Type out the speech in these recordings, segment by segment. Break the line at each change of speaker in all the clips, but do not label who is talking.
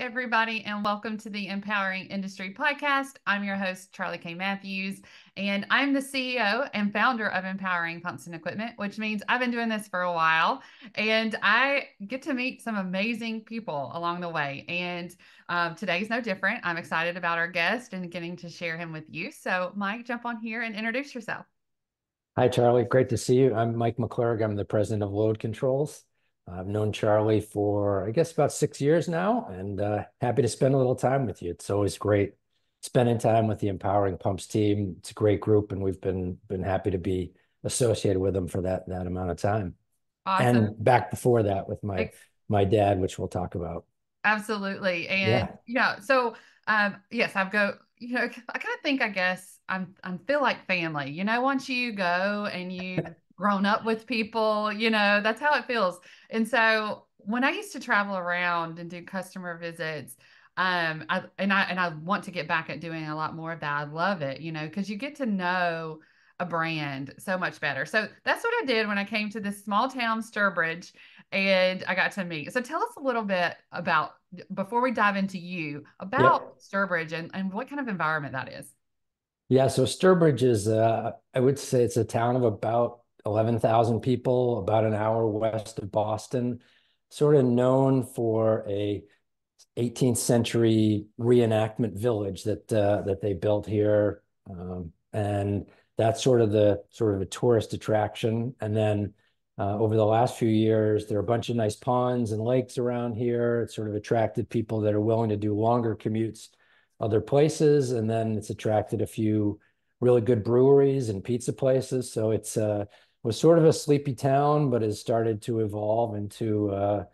everybody, and welcome to the Empowering Industry Podcast. I'm your host, Charli K. Matthews, and I'm the CEO and founder of Empowering Pumps and Equipment, which means I've been doing this for a while, and I get to meet some amazing people along the way. And today's no different. I'm excited about our guest and getting to share him with you. So, Mike, jump on here and introduce yourself.
Hi, Charlie. Great to see you. I'm Mike McClurg. I'm the president of Load Controls. I've known Charlie for, I guess, about 6 years now, and happy to spend a little time with you. It's always great spending time with the Empowering Pumps team. It's a great group, and we've been happy to be associated with them for that amount of time.
Awesome.
And back before that with my dad, which we'll talk about.
Absolutely. And
Yeah.
yes, I kind of think, I guess I feel like family, once you go and you've grown up with people, that's how it feels. And so when I used to travel around and do customer visits, I want to get back at doing a lot more of that. I love it, because you get to know a brand so much better. So that's what I did when I came to this small town, Sturbridge, and I got to meet. So tell us a little bit about, before we dive into you,
Yep.
about Sturbridge and what kind of environment that is.
Yeah, so Sturbridge is, I would say it's a town of about 11,000 people, about an hour west of Boston, sort of known for a 18th century reenactment village that they built here. And that's sort of a tourist attraction. And then over the last few years, there are a bunch of nice ponds and lakes around here. It's sort of attracted people that are willing to do longer commutes other places, and then it's attracted a few really good breweries and pizza places. So it's was sort of a sleepy town, but has started to evolve into a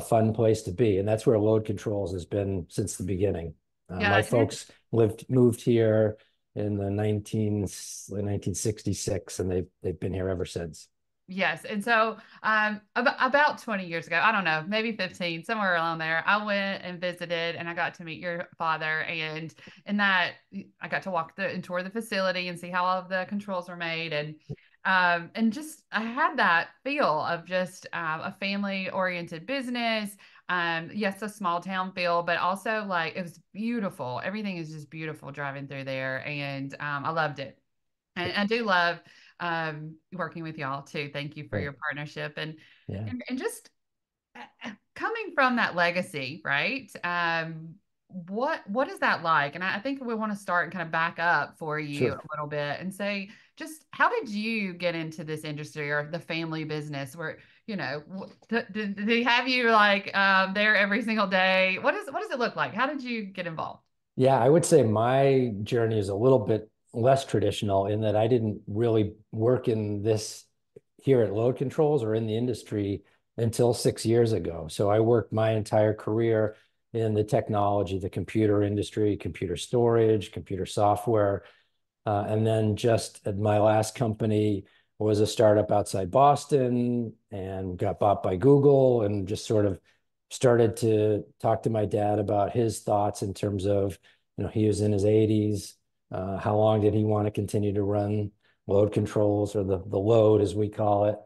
fun place to be, and that's where Load Controls has been since the beginning. My
Yeah,
folks moved here in the 1966, and they've been here ever since.
yes. And so about 20 years ago, I don't know, maybe 15, somewhere around there, I went and visited and I got to meet your father. And in that, I got to walk and tour the facility and see how all of the controls were made. And just, I had that feel of just a family oriented business. Yes, a small town feel, but also like it was beautiful. Everything is just beautiful driving through there. And I loved it. And I do love working with y'all too. Thank you for
Right.
your partnership
Yeah,
and just coming from that legacy, right? What is that like? And I think we want to start and kind of back up for you a
sure.
little bit and say, just how did you get into this industry or the family business? Where did they have you like there every single day? What does it look like? How did you get involved?
Yeah, I would say my journey is a little bit less traditional in that I didn't really work in this here at Load Controls or in the industry until 6 years ago. So I worked my entire career in the technology, the computer industry, computer storage, computer software. And then just at my last company was a startup outside Boston and got bought by Google, and just sort of started to talk to my dad about his thoughts in terms of, he was in his 80s. How long did he want to continue to run Load Controls, or the load as we call it?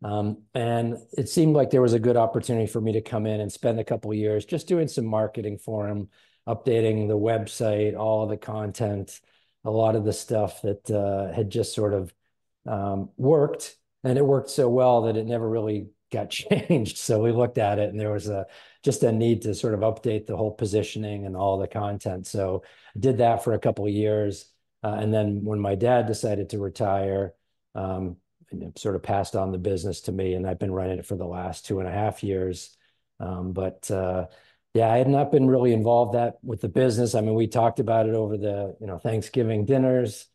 And it seemed like there was a good opportunity for me to come in and spend a couple of years just doing some marketing for him, updating the website, all of the content, a lot of the stuff that had just sort of worked, and it worked so well that it never really got changed. So we looked at it, and there was just a need to sort of update the whole positioning and all the content. So I did that for a couple of years, and then when my dad decided to retire, sort of passed on the business to me, and I've been running it for the last 2.5 years. But yeah, I had not been really involved that with the business. I mean, we talked about it over the Thanksgiving dinners.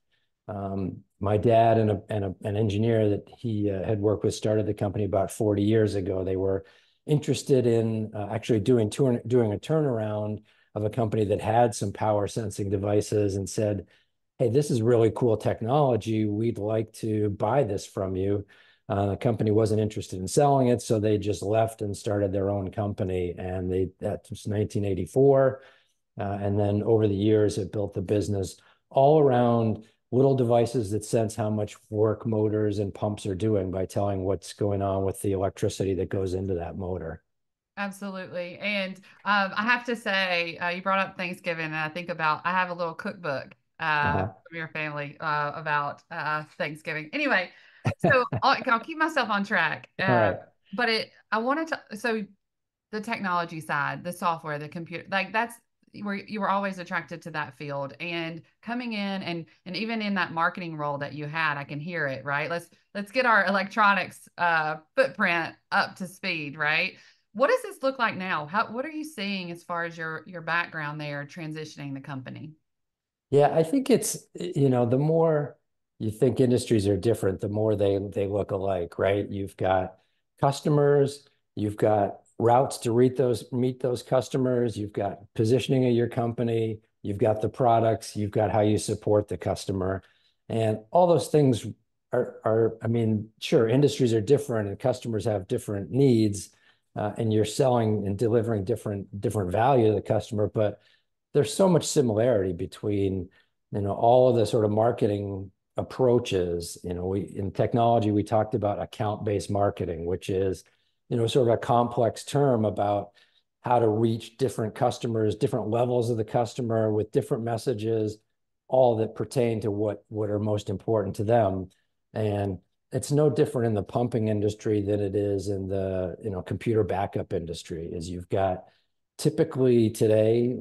My dad and an engineer that he had worked with started the company about 40 years ago. They were interested in actually doing a turnaround of a company that had some power sensing devices, and said, "Hey, this is really cool technology. We'd like to buy this from you." The company wasn't interested in selling it, so they just left and started their own company. And that was 1984. And then over the years, it built the business all around little devices that sense how much work motors and pumps are doing by telling what's going on with the electricity that goes into that motor.
Absolutely. And I have to say, you brought up Thanksgiving, and I think about I have a little cookbook
Uh-huh.
from your family about Thanksgiving. Anyway, so I'll keep myself on track.
All right.
But I wanted to, so the technology side, the software, the computer, like that's where you were always attracted to that field. And coming in and even in that marketing role that you had, I can hear it, right? Let's get our electronics footprint up to speed, right? What does this look like now? What are you seeing as far as your background there transitioning the company?
Yeah, I think the more you think industries are different, the more they look alike, right? You've got customers, you've got routes to meet those customers, you've got positioning of your company, you've got the products, you've got how you support the customer. And all those things I mean, sure, industries are different and customers have different needs, and you're selling and delivering different value to the customer, but there's so much similarity between all of the sort of marketing approaches. We in technology we talked about account-based marketing, which is sort of a complex term about how to reach different customers, different levels of the customer with different messages, all that pertain to what are most important to them. And it's no different in the pumping industry than it is in the computer backup industry. Is you've got typically today,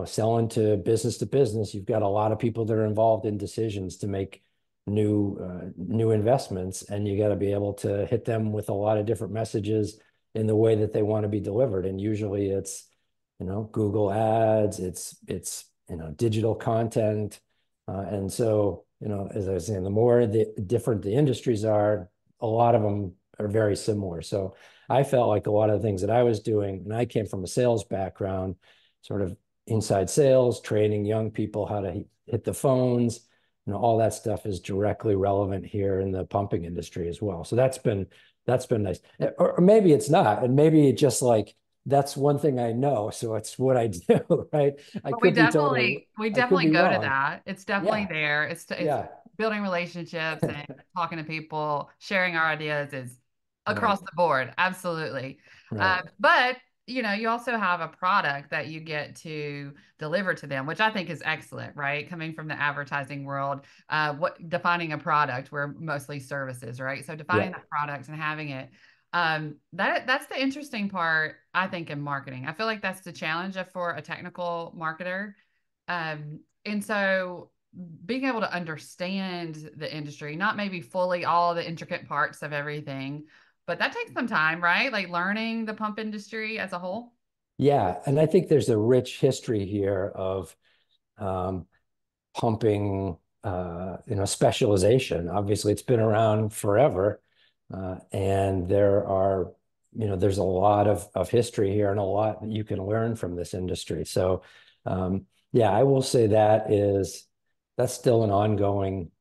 selling to business, you've got a lot of people that are involved in decisions to make new investments, and you got to be able to hit them with a lot of different messages in the way that they want to be delivered. And usually it's, Google ads, it's digital content. And so, as I was saying, the more different the industries are, a lot of them are very similar. So I felt like a lot of the things that I was doing, and I came from a sales background, sort of inside sales, training young people how to hit the phones, all that stuff is directly relevant here in the pumping industry as well. So that's been nice. Or maybe it's not, and maybe it just like that's one thing I know, so it's what I do, right? I
But
could be totally,
we
I could
definitely
be
go to
wrong.
that. It's definitely
Yeah,
there. It's
yeah.
building relationships and talking to people, sharing our ideas is across
Right,
the board. Absolutely.
right.
But you also have a product that you get to deliver to them, which I think is excellent, right? Coming from the advertising world, what defining a product, we're mostly services, right? So
Yeah.
defining that product and having it that's the interesting part, I think, in marketing. I feel like that's the challenge for a technical marketer. And so being able to understand the industry, not maybe fully all the intricate parts of everything, but that takes some time, right? Like learning the pump industry as a whole.
Yeah. And I think there's a rich history here of um, pumping, specialization. Obviously, it's been around forever. And there's a lot of history here and a lot that you can learn from this industry. So, yeah, I will say that's still an ongoing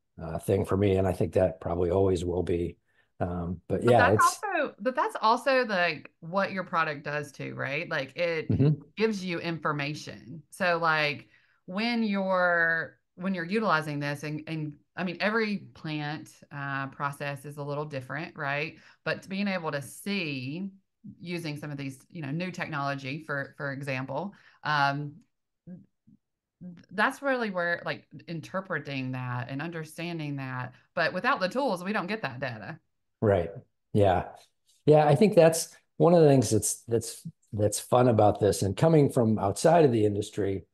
thing for me. And I think that probably always will be. But yeah,
But that's also like what your product does too, right? Like it
mhm.
gives you information. So like when you're utilizing this and I mean every plant process is a little different, right? But being able to see using some of these, new technology for example, um, that's really where like interpreting that and understanding that. But without the tools, we don't get that data.
Right. Yeah. Yeah, I think that's one of the things that's fun about this. And coming from outside of the industry,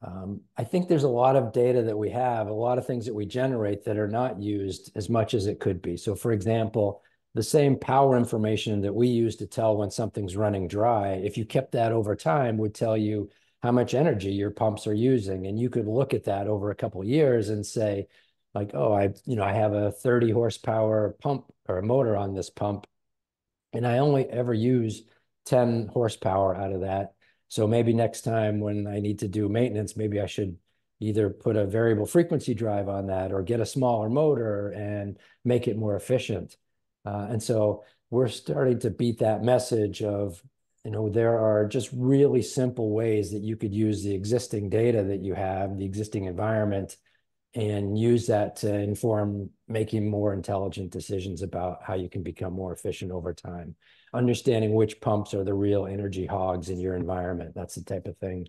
I think there's a lot of data that we have, a lot of things that we generate that are not used as much as it could be. So, for example, the same power information that we use to tell when something's running dry, if you kept that over time, would tell you how much energy your pumps are using. And you could look at that over a couple of years and say, like, oh, I have a 30 horsepower pump or a motor on this pump, and I only ever use 10 horsepower out of that. So maybe next time when I need to do maintenance, maybe I should either put a variable frequency drive on that or get a smaller motor and make it more efficient. And so we're starting to beat that message of, there are just really simple ways that you could use the existing data that you have, the existing environment, and use that to inform making more intelligent decisions about how you can become more efficient over time. understanding which pumps are the real energy hogs in your environment. That's the type of thing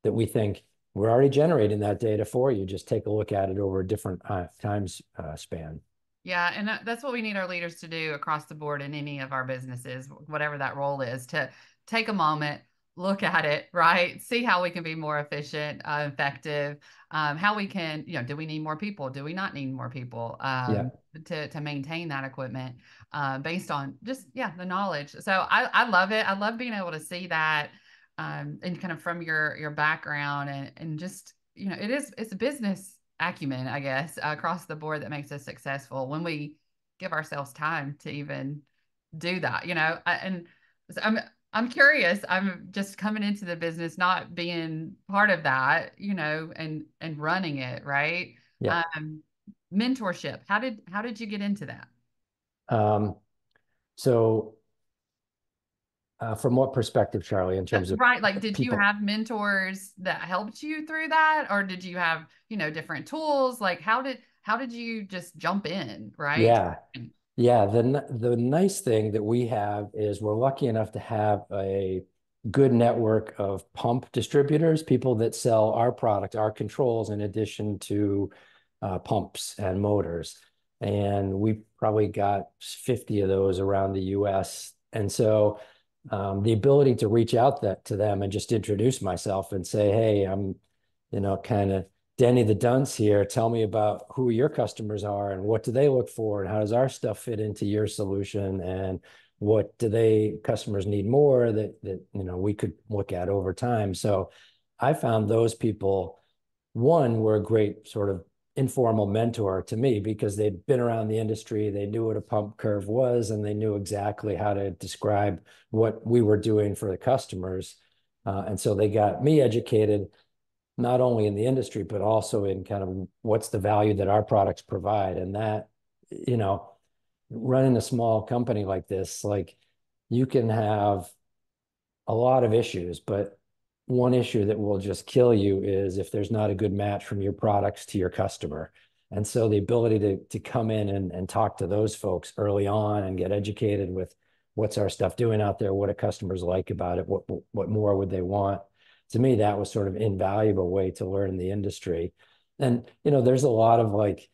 that we think we're already generating that data for you. Just take a look at it over a different times span.
Yeah, and that's what we need our leaders to do across the board in any of our businesses, whatever that role is, to take a moment, look at it, right? See how we can be more efficient, effective, how we can, do we need more people? Do we not need more people
Yeah.
to maintain that equipment based on just, yeah, the knowledge. So I love it. I love being able to see that and kind of from your background and just, it's a business acumen, I guess, across the board that makes us successful when we give ourselves time to even do that, and so I'm curious. I'm just coming into the business, not being part of that, and running it, right?
Yeah.
Mentorship. How did you get into that?
Um, so from what perspective, Charlie, in terms of
Right. Like, did you
people?
have mentors that helped you through that? Or did you have, different tools? Like, how did you just jump in, right?
Yeah. Yeah, the nice thing that we have is we're lucky enough to have a good network of pump distributors, people that sell our product, our controls, in addition to pumps and motors. And we probably got 50 of those around the US. And so the ability to reach out to them and just introduce myself and say, hey, I'm, kind of Denny the dunce here. Tell me about who your customers are and what do they look for and how does our stuff fit into your solution and what do customers need more that we could look at over time. So I found those people, one, were a great sort of informal mentor to me because they'd been around the industry, they knew what a pump curve was, and they knew exactly how to describe what we were doing for the customers. And so they got me educated not only in the industry, but also in kind of what's the value that our products provide. And that, you know, running a small company like this, like you can have a lot of issues, but one issue that will just kill you is if there's not a good match from your products to your customer. And so the ability to come in and talk to those folks early on and get educated with what's our stuff doing out there, what do customers like about it, what more would they want? To me, that was sort of invaluable way to learn the industry. And there's a lot of like,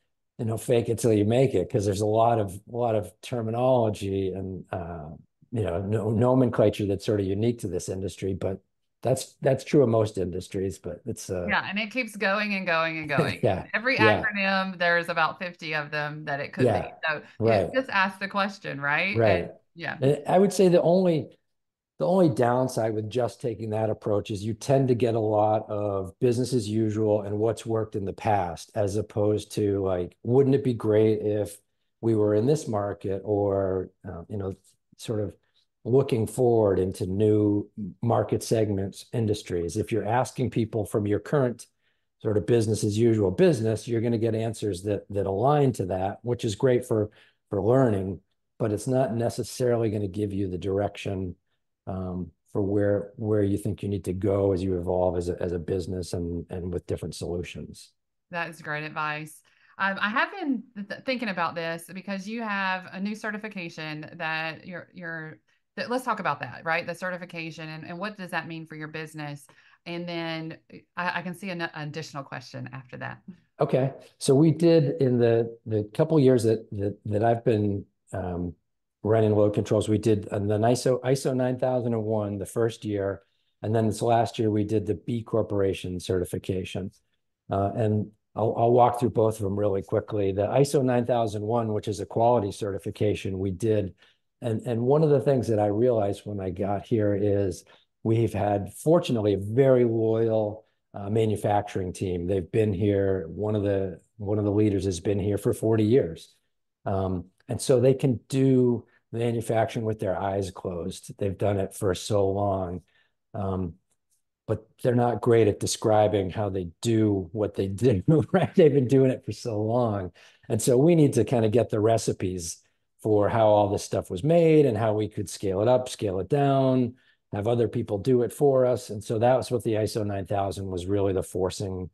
fake it till you make it, because there's a lot of terminology and nomenclature that's sort of unique to this industry, but that's true of most industries, but it's
Yeah, and it keeps going and going and going.
yeah,
Every
yeah,
acronym, there's about 50 of them that it could be.
yeah,
So,
right,
just ask the question, right? And
right.
yeah,
And I would say the only downside with just taking that approach is you tend to get a lot of business as usual and what's worked in the past, as opposed to like, wouldn't it be great if we were in this market, or sort of looking forward into new market segments, industries. If you're asking people from your current sort of business as usual business, you're going to get answers that align to that, which is great for learning, but it's not necessarily going to give you the direction for where you think you need to go as you evolve as a business and with different solutions.
that is great advice. I have been thinking about this because you have a new certification that let's talk about that, right? The certification and what does that mean for your business? And then I can see an additional question after that.
Okay, so we did in the couple years that I've been running load controls, we did the ISO 9001 the first year, and then this last year we did the B Corporation certification. And I'll walk through both of them really quickly. The ISO 9001, which is a quality certification, we did, and one of the things that I realized when I got here is we've had, fortunately, a very loyal manufacturing team. They've been here. One of the leaders has been here for 40 years. And so they can do manufacturing with their eyes closed. They've done it for so long. But they're not great at describing how they do what they do, right? They've been doing it for so long. And so we need to kind of get the recipes for how all this stuff was made and how we could scale it up, scale it down, have other people do it for us. And so that was what the ISO 9000 was, really the forcing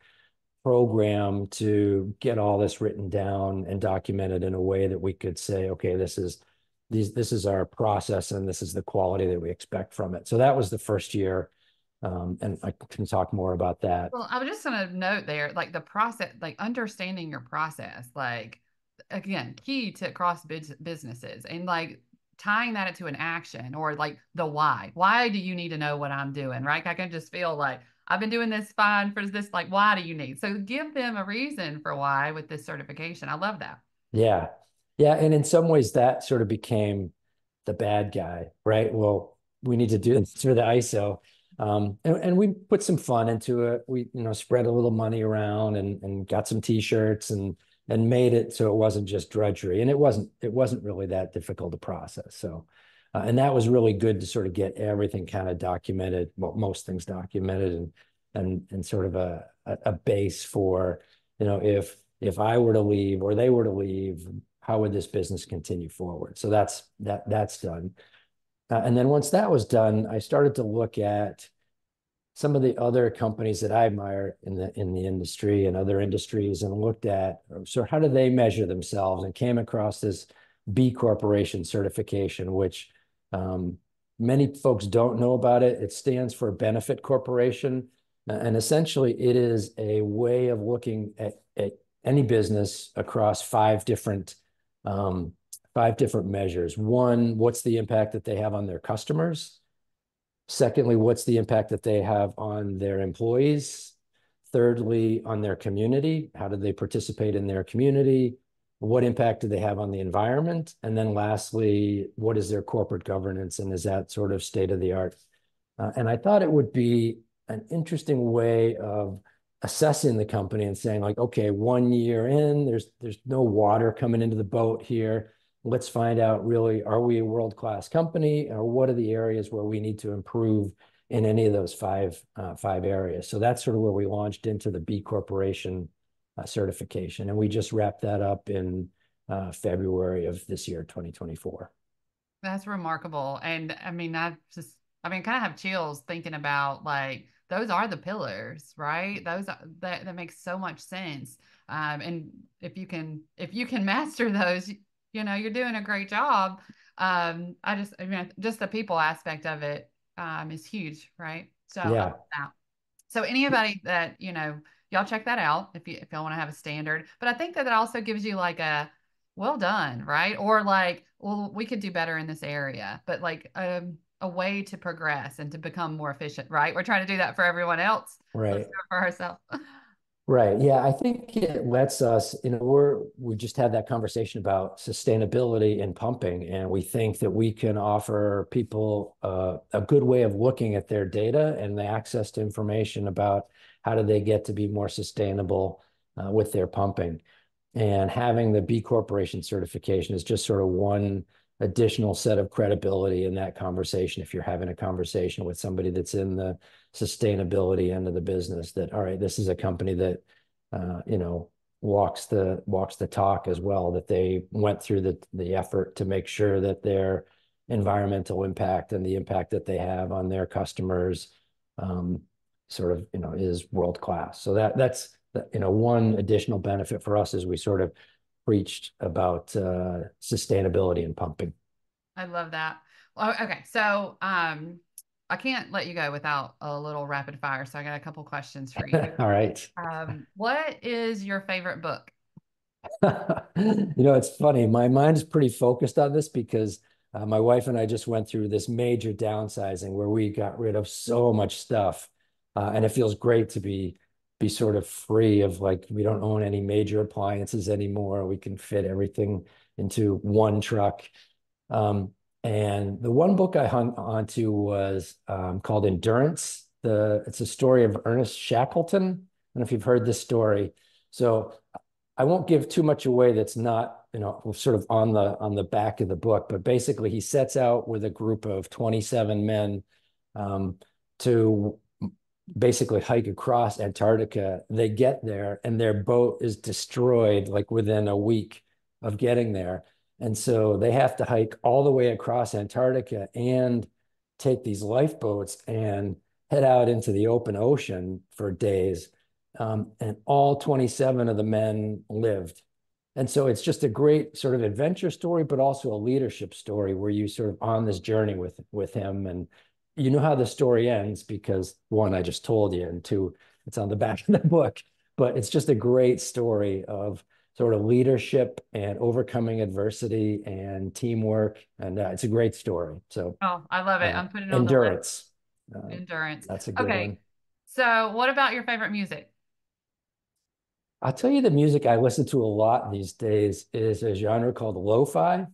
program to get all this written down and documented in a way that we could say, okay, this is this is our process and this is the quality that we expect from it. So that was the first year. And I can talk more about that.
Well, I was just gonna note there, like the process, like understanding your process, like again, key to cross businesses and like tying that into an action or like the why. Why do you need to know what I'm doing? Right. I can just feel like I've been doing this fine for this. Like, why do you need? So give them a reason for why with this certification. I love that.
Yeah. Yeah. And in some ways that sort of became the bad guy, right? Well, we need to do this for the ISO. And we put some fun into it. We, spread a little money around and got some t-shirts and made it so it wasn't just drudgery. And it wasn't really that difficult to process. So and that was really good to sort of get everything kind of documented, well, most things documented and sort of a base for, if I were to leave or they were to leave, how would this business continue forward? So that's done. And then once that was done, I started to look at some of the other companies that I admire in the industry and other industries and looked at, so how do they measure themselves, and came across this B Corporation certification, which many folks don't know about it. It stands for Benefit Corporation. And essentially it is a way of looking at any business across um, five different measures. One, what's the impact that they have on their customers? Secondly, what's the impact that they have on their employees? Thirdly, on their community. How do they participate in their community? What impact do they have on the environment? And then lastly, what is their corporate governance? And is that sort of state of the art? And I thought it would be an interesting way of assessing the company and saying like, okay, 1 year in, there's no water coming into the boat here. Let's find out really, are we a world-class company, or what are the areas where we need to improve in any of those five areas? So that's sort of where we launched into the B Corporation certification. And we just wrapped that up in February of this year, 2024.
That's remarkable. And I mean, kind of have chills thinking about like those are the pillars, right? That makes so much sense. And if you can master those, you're doing a great job. I mean, just the people aspect of it is huge, right? So I love
Yeah,
that. So anybody that, y'all check that out if y'all want to have a standard. But I think that it also gives you like a well done, right? Or like, well, we could do better in this area, but like a way to progress and to become more efficient, right? We're trying to do that for everyone else. Let's
right.
do it for ourselves.
Right. Yeah, I think it lets us, we just had that conversation about sustainability and pumping, and we think that we can offer people a good way of looking at their data and the access to information about how do they get to be more sustainable with their pumping. And having the B Corporation certification is just sort of one additional set of credibility in that conversation. If you're having a conversation with somebody that's in the sustainability end of the business, that, all right, this is a company that, walks the talk as well, that they went through the effort to make sure that their environmental impact and the impact that they have on their customers um, sort of, is world class. So that's one additional benefit for us is we sort of preached about sustainability and pumping.
I love that. Well, okay. So, I can't let you go without a little rapid fire. So I got a couple questions for you.
All right.
What is your favorite book?
It's funny. My mind is pretty focused on this because my wife and I just went through this major downsizing where we got rid of so much stuff. And it feels great to be sort of free of, like, we don't own any major appliances anymore. We can fit everything into one truck. And the one book I hung on to was called Endurance. It's a story of Ernest Shackleton. I don't know if you've heard this story. So I won't give too much away that's not, sort of on the back of the book, but basically he sets out with a group of 27 men to basically hike across Antarctica. They get there and their boat is destroyed like within a week of getting there. And so they have to hike all the way across Antarctica and take these lifeboats and head out into the open ocean for days. And all 27 of the men lived. And so it's just a great sort of adventure story, but also a leadership story where you sort of on this journey with him. And you know how the story ends because one, I just told you, and two, it's on the back of the book. But it's just a great story of sort of leadership and overcoming adversity and teamwork. And it's a great story. So
Oh, I love it. I'm putting it on the list.
endurance. Uh,
Endurance.
that's a good one.
Okay. So what about your favorite music?
I'll tell you the music I listen to a lot these days is a genre called lo-fi.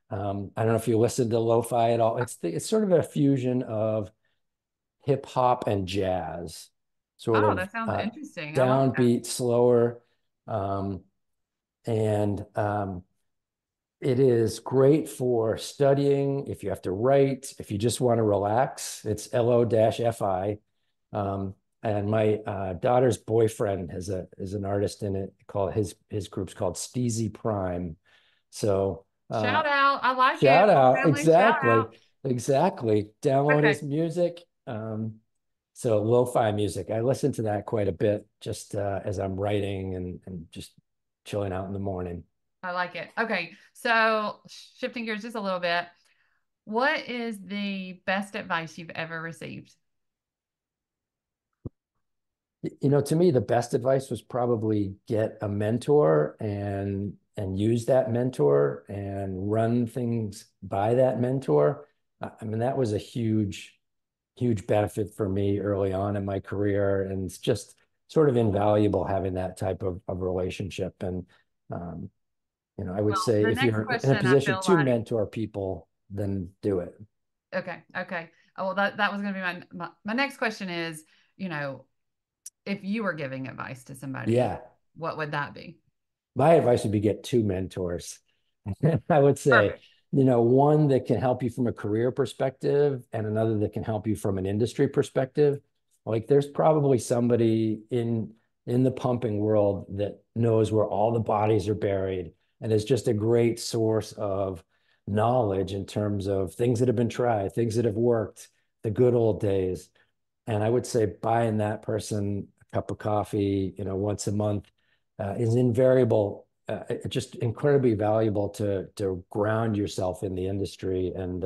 I don't know if you listen to lo-fi at all. It's sort of a fusion of hip hop and jazz, sort
Oh,
of
that sounds interesting. I like that.
downbeat, slower, um, and it is great for studying. If you have to write, if you just want to relax, it's lo-fi. Um, and my daughter's boyfriend is an artist in it called his group's called Steezy Prime. So
Shout out. I like it.
shout
Whole
out,
family shout
exactly,
out.
exactly. Download
Okay.
his music. So lo-fi music, I listen to that quite a bit just as I'm writing and just chilling out in the morning.
I like it. Okay. So shifting gears just a little bit. What is the best advice you've ever received?
You know, to me, the best advice was probably get a mentor and use that mentor and run things by that mentor. I mean, that was a huge benefit for me early on in my career, and it's just sort of invaluable having that type of relationship. And um, you know, I would
Well,
say
the
if
next
you're in a
question I
position
feel
to
like,
mentor people, then do it.
okay, okay. Oh, well, that was going to be my next question is, you know, if you were giving advice to somebody,
Yeah.
what would that be?
My advice would be get two mentors. I would say,
Perfect.
you know, one that can help you from a career perspective and another that can help you from an industry perspective. Like there's probably somebody in the pumping world that knows where all the bodies are buried and is just a great source of knowledge in terms of things that have been tried, things that have worked, the good old days. And I would say buying that person a cup of coffee, you know, once a month is invariable. Just incredibly valuable to ground yourself in the industry and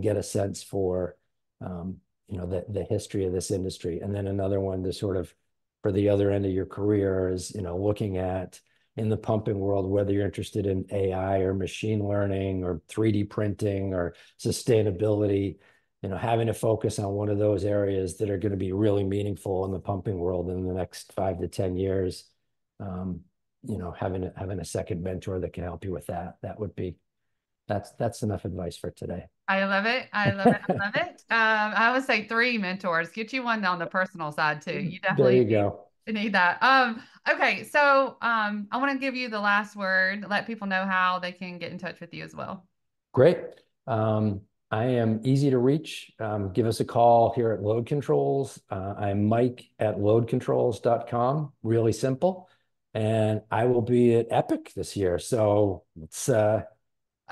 get a sense for you know the history of this industry. And then another one to sort of for the other end of your career is you know looking at in the pumping world whether you're interested in AI or machine learning or 3D printing or sustainability, you know, having to focus on one of those areas that are going to be really meaningful in the pumping world in the next 5 to 10 years. Um, you know, having a second mentor that can help you with that, that would be that's enough advice for today.
I love it. I love it. I love it. I would say three mentors. Get you one on the personal side too. You
There
definitely
you go.
need that. Okay, so I want to give you the last word. Let people know how they can get in touch with you as well.
Great. Um, I am easy to reach. Give us a call here at Load Controls. I'm Mike at loadcontrols.com. Really simple. And I will be at Epic this year. So let's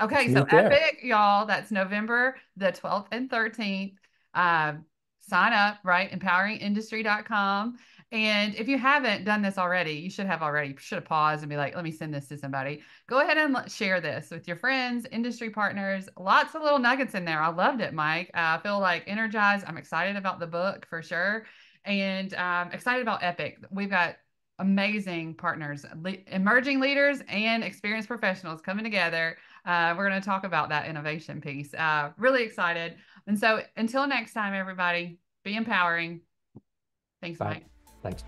Okay, so
meet there.
Epic, y'all, that's November the 12th and 13th. Sign up, right? Empoweringindustry.com. And if you haven't done this already, you should have already, should have paused and be like, let me send this to somebody. Go ahead and share this with your friends, industry partners. Lots of little nuggets in there. I loved it, Mike. I feel like energized. I'm excited about the book for sure. And excited about Epic. We've got amazing partners, emerging leaders and experienced professionals coming together. We're going to talk about that innovation piece. Really excited. And so until next time, everybody, be empowering. Thanks,
Bye.
Mike.
Thanks.